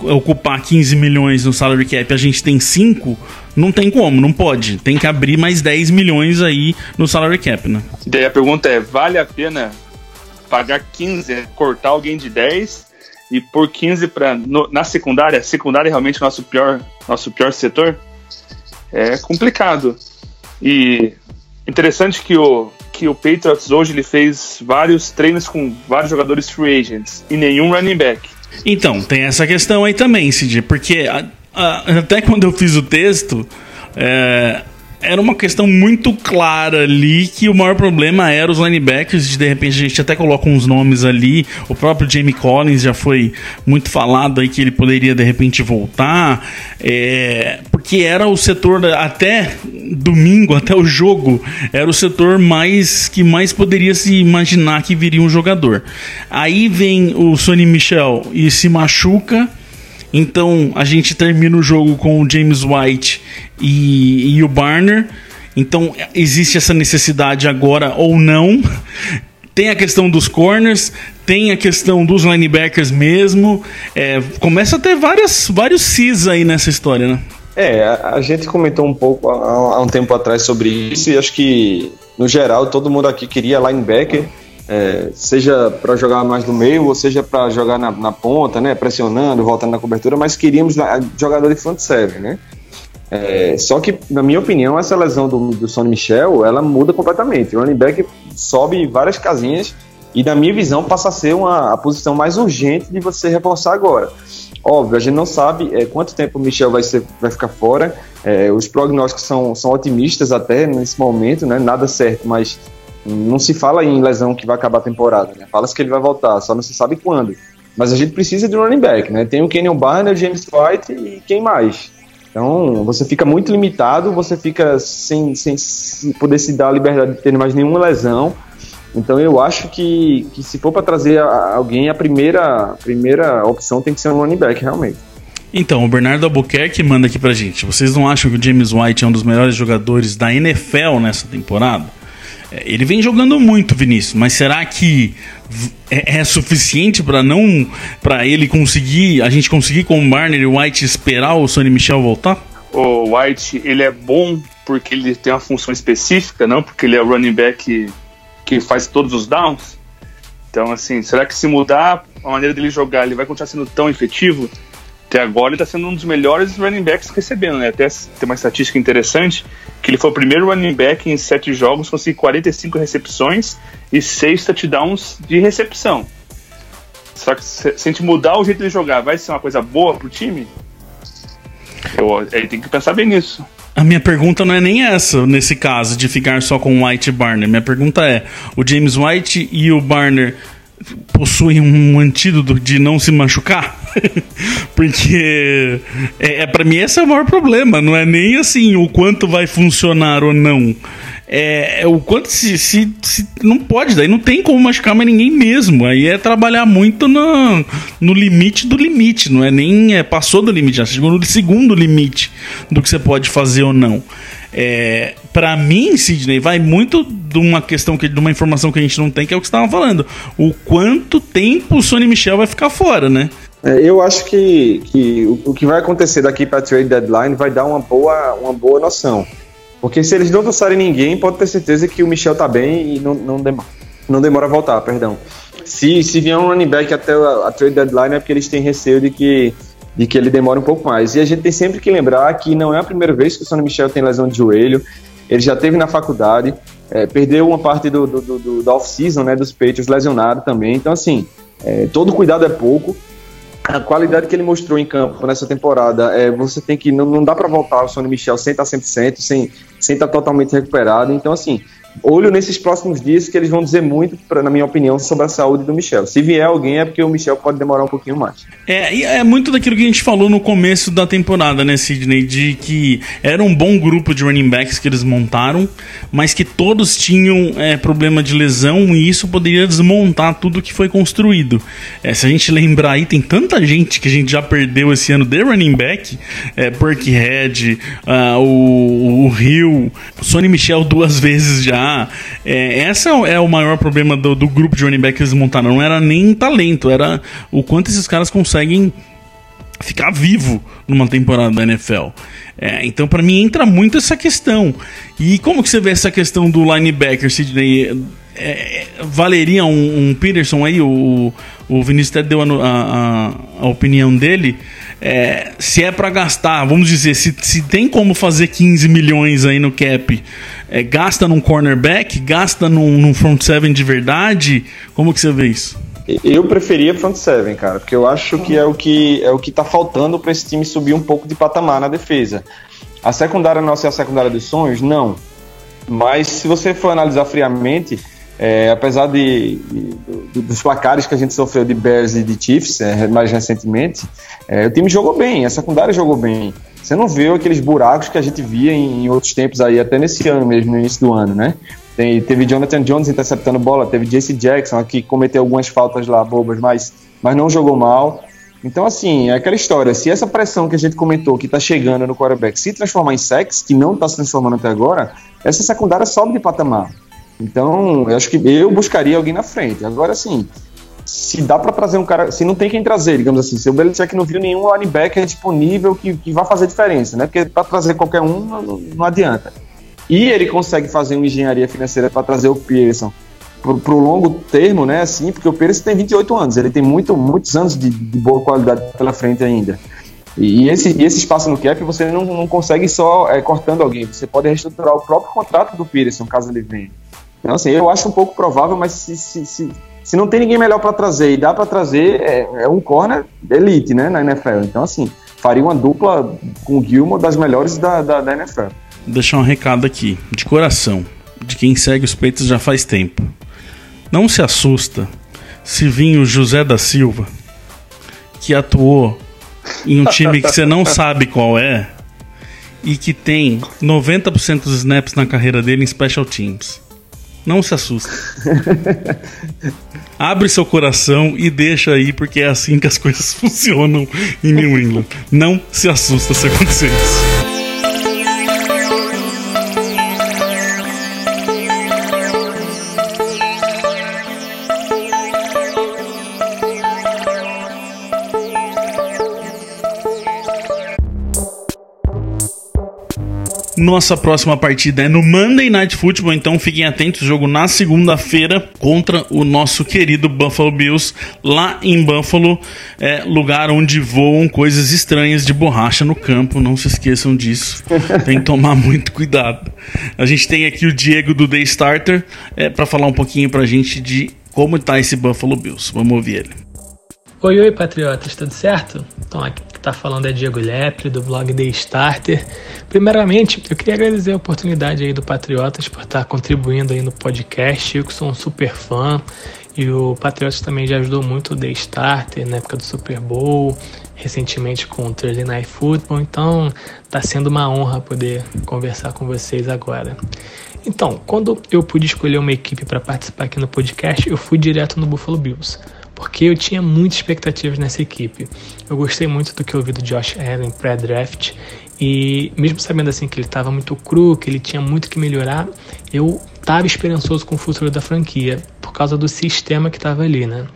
ocupar 15 milhões no salary cap, a gente tem 5, não tem como, não pode. Tem que abrir mais 10 milhões aí no salary cap, né? E daí a pergunta vale a pena pagar 15, cortar alguém de 10 e pôr 15 na secundária? A secundária é realmente nosso pior setor? É complicado. E interessante que o Patriots hoje ele fez vários treinos com vários jogadores free agents e nenhum running back. Então, tem essa questão aí também, Cid, porque até quando eu fiz o texto, era uma questão muito clara ali, que o maior problema era os linebackers. De repente a gente até coloca uns nomes ali, o próprio Jamie Collins já foi muito falado aí que ele poderia de repente voltar, porque era o setor, até domingo, até o jogo, era o setor que mais poderia se imaginar que viria um jogador. Aí vem o Sonny Michel e se machuca. Então a gente termina o jogo com o James White e o Barner. Então existe essa necessidade agora ou não. Tem a questão dos corners, tem a questão dos linebackers mesmo. Começa a ter vários Cs aí nessa história, né? A gente comentou um pouco há um tempo atrás sobre isso, e acho que no geral todo mundo aqui queria linebacker. Seja para jogar mais no meio, ou seja para jogar na ponta, né, pressionando, voltando na cobertura, mas queríamos jogador de front seven, né? Só que, na minha opinião, essa lesão do Sonny Michel, ela muda completamente. O running back sobe várias casinhas e, na minha visão, passa a ser a posição mais urgente de você reforçar agora. Óbvio, a gente não sabe quanto tempo o Michel vai ficar fora. Os prognósticos são otimistas até nesse momento, né? Nada certo, mas não se fala em lesão que vai acabar a temporada, né? Fala-se que ele vai voltar, só não se sabe quando. Mas a gente precisa de um running back, né? Tem o Kenyon Barner, o James White e quem mais? Então você fica muito limitado, você fica sem poder se dar a liberdade de ter mais nenhuma lesão. Então eu acho que se for para trazer alguém, a primeira opção tem que ser um running back, realmente. Então, o Bernardo Albuquerque manda aqui pra gente: vocês não acham que o James White é um dos melhores jogadores da NFL nessa temporada? Ele vem jogando muito, Vinícius, mas será que é suficiente para ele conseguir, a gente conseguir com o Barner e o White esperar o Sonny Michel voltar? O White, ele é bom porque ele tem uma função específica, não porque ele é o running back que faz todos os downs. Então, assim, será que se mudar a maneira dele jogar, ele vai continuar sendo tão efetivo? Até agora ele está sendo um dos melhores running backs recebendo, né? Até tem uma estatística interessante, que ele foi o primeiro running back em 7 jogos, conseguiu 45 recepções e 6 touchdowns de recepção. Só que se a gente mudar o jeito de jogar, vai ser uma coisa boa pro time? Ele tem que pensar bem nisso. A minha pergunta não é nem essa, nesse caso, de ficar só com o White e Barner. Minha pergunta é: o James White e o Barner possuem um antídoto de não se machucar? Porque pra mim esse é o maior problema. Não é nem assim o quanto vai funcionar ou não, o quanto se não pode, daí não tem como machucar mais ninguém mesmo. Aí é trabalhar muito no limite do limite. Não é nem passou do limite, já chegou no segundo limite do que você pode fazer ou não. Pra mim, Sidney, vai muito de uma questão, de uma informação que a gente não tem, que é o que você estava falando: o quanto tempo o Sonny Michel vai ficar fora, né? Eu acho que o que vai acontecer daqui para a trade deadline vai dar uma boa noção. Porque se eles não trouxerem ninguém, pode ter certeza que o Michel tá bem e não demora a voltar, perdão. Se vier um running back até a trade deadline, é porque eles têm receio de que ele demore um pouco mais. E a gente tem sempre que lembrar que não é a primeira vez que o Sonny Michel tem lesão de joelho. Ele já teve na faculdade, perdeu uma parte da off-season, né, dos Patriots, lesionado também. Então, assim, todo cuidado é pouco. A qualidade que ele mostrou em campo nessa temporada, você tem que... Não dá para voltar o Sonny Michel sem estar 100%, sem estar totalmente recuperado. Então, assim, olho nesses próximos dias, que eles vão dizer muito, na minha opinião, sobre a saúde do Michel. Se vier alguém, é porque o Michel pode demorar um pouquinho mais. É muito daquilo que a gente falou no começo da temporada, né, Sidney? De que era um bom grupo de running backs que eles montaram, mas que todos tinham problema de lesão, e isso poderia desmontar tudo que foi construído. Se a gente lembrar aí, tem tanta gente que a gente já perdeu esse ano de running back, Burkhead, o Hill, o Sonny Michel 2 vezes já. Esse é o maior problema do grupo de running back que eles montaram. Não era nem talento, era o quanto esses caras conseguem ficar vivo numa temporada da NFL. Então, pra mim, entra muito essa questão. E como que você vê essa questão do linebacker, Sidney? Valeria um Peterson aí? O Vinícius até deu a opinião dele. Se é pra gastar, vamos dizer, se tem como fazer 15 milhões aí no cap, gasta num cornerback, gasta num front seven de verdade. Como que você vê isso? Eu preferia front seven, cara, porque eu acho que é o que tá faltando para esse time subir um pouco de patamar na defesa. A secundária nossa é a secundária dos sonhos? Não. Mas se você for analisar friamente, apesar dos placares que a gente sofreu de Bears e de Chiefs mais recentemente, o time jogou bem, a secundária jogou bem. Você não viu aqueles buracos que a gente via em outros tempos aí, até nesse ano mesmo, no início do ano, né? Teve Jonathan Jones interceptando bola, teve J.C. Jackson, que cometeu algumas faltas lá bobas, mas não jogou mal. Então, assim, é aquela história. Se essa pressão que a gente comentou, que tá chegando no quarterback, se transformar em sacks, que não tá se transformando até agora, essa secundária sobe de patamar. Então, eu acho que eu buscaria alguém na frente. Agora, assim, se dá pra trazer um cara, se não tem quem trazer, digamos assim, se o Belichick não viu nenhum linebacker disponível que vai fazer diferença, né? Porque pra trazer qualquer um não adianta. E ele consegue fazer uma engenharia financeira para trazer o Pearson pro longo termo, né? Assim, porque o Pearson tem 28 anos, ele tem muitos anos de boa qualidade pela frente ainda. E esse espaço no cap você não consegue só cortando alguém, você pode reestruturar o próprio contrato do Pearson, caso ele venha. Então, assim, eu acho um pouco provável, mas se não tem ninguém melhor para trazer e dá para trazer, é um corner elite, né, na NFL. Então, assim, faria uma dupla com o Gilmore das melhores da NFL. Deixar um recado aqui, de coração, de quem segue os Patriots já faz tempo. Não se assusta se vir o José da Silva, que atuou em um time que você não sabe qual é, e que tem 90% dos snaps na carreira dele em Special Teams. Não se assusta. Abre seu coração e deixa aí, porque é assim que as coisas funcionam em New England. Não se assusta se acontecer isso. Nossa próxima partida é no Monday Night Football, então fiquem atentos, jogo na segunda-feira contra o nosso querido Buffalo Bills, lá em Buffalo, lugar onde voam coisas estranhas de borracha no campo, não se esqueçam disso, tem que tomar muito cuidado. A gente tem aqui o Diego do The Starter para falar um pouquinho pra gente de como tá esse Buffalo Bills, vamos ouvir ele. Oi, patriotas, tudo certo? Então, aqui que tá falando é Diego Lepre, do blog The Starter. Primeiramente, eu queria agradecer a oportunidade aí do Patriotas por estar contribuindo aí no podcast. Eu que sou um super fã, e o Patriotas também já ajudou muito o The Starter na época do Super Bowl, recentemente com o Thursday Night Football, então tá sendo uma honra poder conversar com vocês agora. Então, quando eu pude escolher uma equipe para participar aqui no podcast, eu fui direto no Buffalo Bills, porque eu tinha muitas expectativas nessa equipe. Eu gostei muito do que eu vi do Josh Allen pré-draft, e mesmo sabendo assim que ele estava muito cru, que ele tinha muito que melhorar, eu estava esperançoso com o futuro da franquia, por causa do sistema que estava ali, né?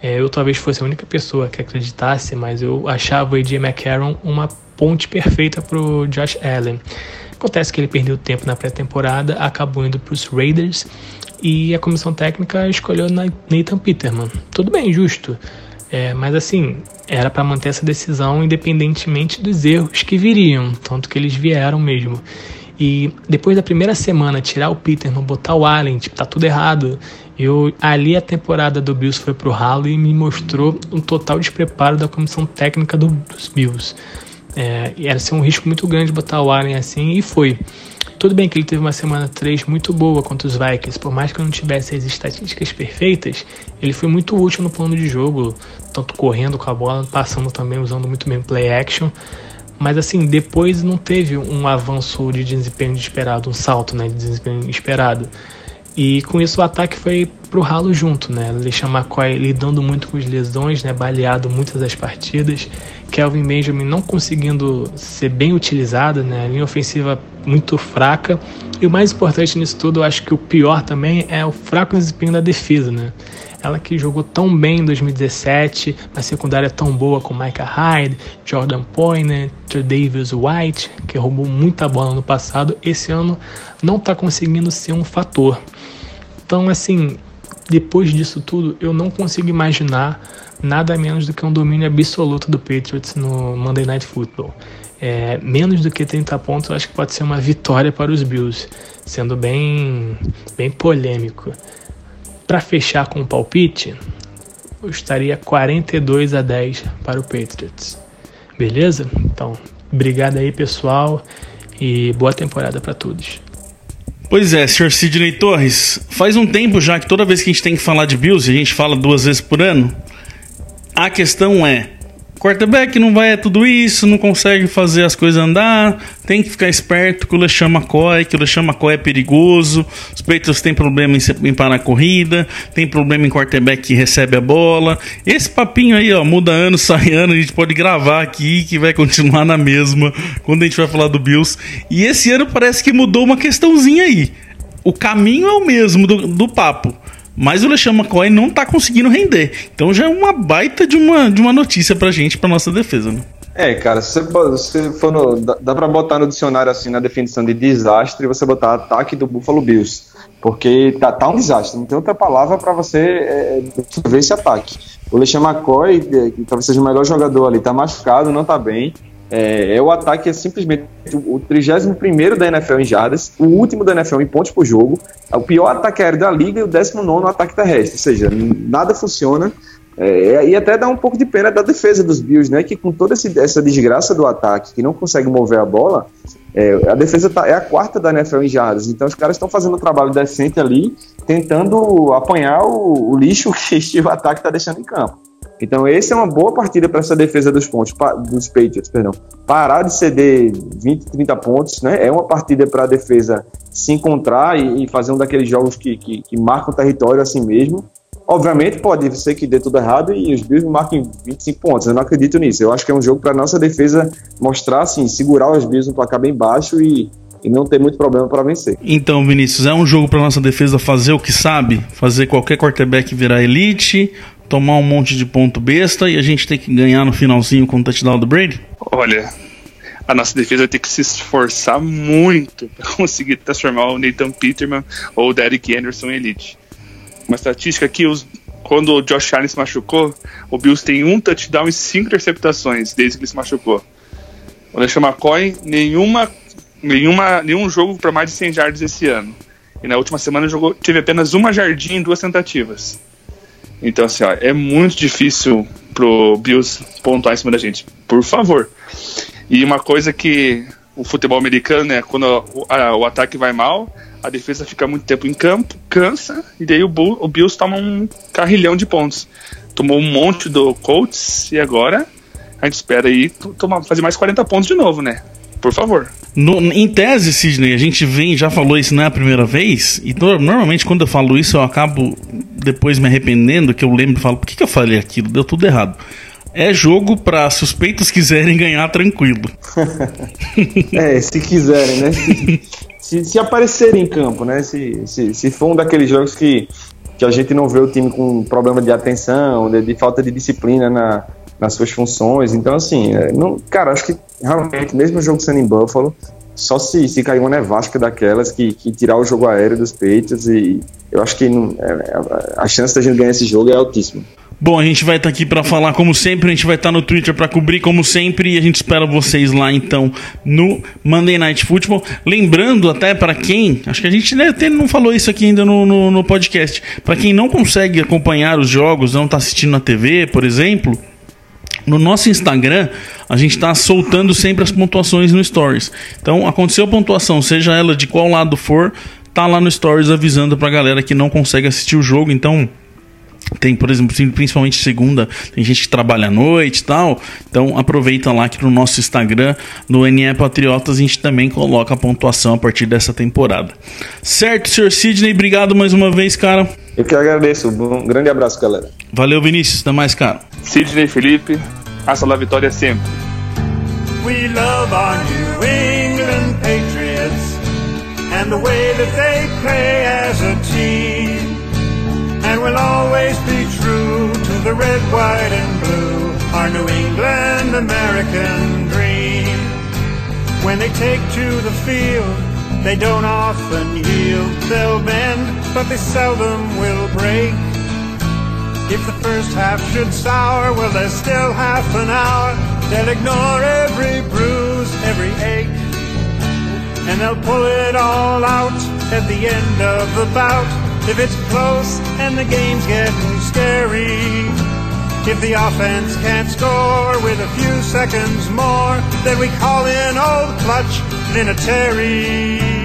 Eu talvez fosse a única pessoa que acreditasse, mas eu achava o A.J. McCarron uma ponte perfeita para o Josh Allen. Acontece que ele perdeu tempo na pré-temporada, acabou indo para os Raiders, e a comissão técnica escolheu Nathan Peterman. Tudo bem, justo. Mas assim, era para manter essa decisão independentemente dos erros que viriam, tanto que eles vieram mesmo. E depois da primeira semana, tirar o Peterman, botar o Allen, tá tudo errado. Ali a temporada do Bills foi pro ralo e me mostrou um total despreparo da comissão técnica dos Bills. Era assim, um risco muito grande botar o Allen assim, e foi. Tudo bem que ele teve uma semana 3 muito boa contra os Vikings, por mais que eu não tivesse as estatísticas perfeitas, ele foi muito útil no plano de jogo, tanto correndo com a bola, passando também, usando muito bem o play action, mas assim, depois não teve um avanço de desempenho esperado, um salto, né, de desempenho esperado. E com isso o ataque foi pro ralo junto, né? Deixa McCoy lidando muito com as lesões, né? Baleado muitas das partidas. Kelvin Benjamin não conseguindo ser bem utilizado, né? A linha ofensiva muito fraca. E o mais importante nisso tudo, eu acho que o pior também é o fraco desempenho da defesa, né? Ela que jogou tão bem em 2017, na secundária tão boa com Micah Hyde, Jordan Poyer, Davis White, que roubou muita bola no passado, esse ano não está conseguindo ser um fator. Então, assim, depois disso tudo, eu não consigo imaginar nada menos do que um domínio absoluto do Patriots no Monday Night Football. Menos do que 30 pontos, eu acho que pode ser uma vitória para os Bills, sendo bem polêmico. Para fechar com o palpite, eu estaria 42-10 para o Patriots. Beleza? Então, obrigado aí, pessoal. e boa temporada para todos. Pois é, Sr. Sidney Torres, faz um tempo já que toda vez que a gente tem que falar de Bills, a gente fala 2 vezes por ano, a questão é, quarterback não vai tudo isso, não consegue fazer as coisas andar, tem que ficar esperto com o LeSean McCoy, que o LeSean McCoy é perigoso, os Patriots têm problema em parar a corrida, tem problema em quarterback que recebe a bola. Esse papinho aí, ó, muda ano, sai ano, a gente pode gravar aqui que vai continuar na mesma quando a gente vai falar do Bills. E esse ano parece que mudou uma questãozinha aí. O caminho é o mesmo do papo, mas o LeSean McCoy não tá conseguindo render. Então já é uma baita de uma notícia pra gente, pra nossa defesa, né? Cara, se você for dá pra botar no dicionário assim, na definição de desastre, você botar ataque do Buffalo Bills. Porque tá um desastre, não tem outra palavra pra você ver esse ataque. O LeSean McCoy, que talvez seja o melhor jogador ali, tá machucado, não tá bem. O ataque é simplesmente o 31º da NFL em jardas, o último da NFL em pontos por jogo, o pior ataque aéreo da liga e o 19º ataque terrestre, ou seja, nada funciona. E até dá um pouco de pena da defesa dos Bills, né, que com toda essa desgraça do ataque, que não consegue mover a bola, a defesa é a 4ª da NFL em jardas, então os caras estão fazendo um trabalho decente ali, tentando apanhar o lixo que o ataque está deixando em campo. Então essa é uma boa partida para essa defesa dos Patriots, parar de ceder 20, 30 pontos, né? É uma partida para a defesa se encontrar e fazer um daqueles jogos que marcam território assim mesmo. Obviamente pode ser que dê tudo errado e os Bills marquem 25 pontos, eu não acredito nisso. Eu acho que é um jogo para a nossa defesa mostrar, assim, segurar os Bills no placar bem baixo e não ter muito problema para vencer. Então, Vinícius, é um jogo para nossa defesa fazer o que sabe, fazer qualquer quarterback virar elite, tomar um monte de ponto besta e a gente tem que ganhar no finalzinho com o touchdown do Brady? Olha, a nossa defesa vai ter que se esforçar muito para conseguir transformar o Nathan Peterman ou o Derek Anderson em elite. Uma estatística aqui, quando o Josh Allen se machucou, o Bills tem 1 touchdown e 5 interceptações desde que ele se machucou. O LeSean McCoy, nenhum jogo para mais de 100 jardas esse ano. E na última semana teve apenas 1 jardinha em 2 tentativas. Então, assim, ó, é muito difícil pro Bills pontuar em cima da gente. Por favor. E uma coisa que o futebol americano, né, quando o ataque vai mal, a defesa fica muito tempo em campo, cansa, e daí o Bills toma um carrilhão de pontos. Tomou um monte do Colts, e agora a gente espera aí fazer mais 40 pontos de novo, né? Por favor. Em tese, Sidney, a gente já falou isso não é a primeira vez, e normalmente quando eu falo isso eu acabo depois me arrependendo, que eu lembro e falo, por que eu falei aquilo? Deu tudo errado. É jogo para suspeitos quiserem ganhar tranquilo. Se quiserem, né? Se aparecerem em campo, né? Se for um daqueles jogos que a gente não vê o time com problema de atenção, de falta de disciplina nas suas funções. Então, assim, cara, acho que realmente, mesmo o jogo sendo em Buffalo, só se cair uma nevasca daquelas que tirar o jogo aéreo dos Patriots, e eu acho que a chance da gente ganhar esse jogo é altíssima. Bom, a gente vai estar aqui para falar como sempre, a gente vai estar no Twitter para cobrir como sempre, e a gente espera vocês lá então no Monday Night Football. Lembrando até para quem, acho que a gente até não falou isso aqui ainda no podcast, para quem não consegue acompanhar os jogos, não está assistindo na TV, por exemplo, no nosso Instagram a gente está soltando sempre as pontuações no Stories. Então aconteceu a pontuação, seja ela de qual lado for, tá lá no Stories avisando pra galera que não consegue assistir o jogo. Então tem, por exemplo, principalmente segunda, tem gente que trabalha à noite e tal. Então aproveita lá que no nosso Instagram, no NE Patriotas, a gente também coloca a pontuação a partir dessa temporada. Certo, Sr. Sidney, obrigado mais uma vez, cara. Eu que agradeço, um grande abraço, galera. Valeu, Vinícius, até mais, cara. Sidney, Felipe, hasta la vitória sempre. We love our New England Patriots and the way that they play as a team. And we'll always be true to the red, white, and blue, our New England American dream. When they take to the field, they don't often yield. They'll bend, but they seldom will break. If the first half should sour, well, there's still half an hour. They'll ignore every bruise, every ache, and they'll pull it all out at the end of the bout. If it's close and the game's getting scary, If the offense can't score with a few seconds more, then we call in Old Clutch Vinatieri.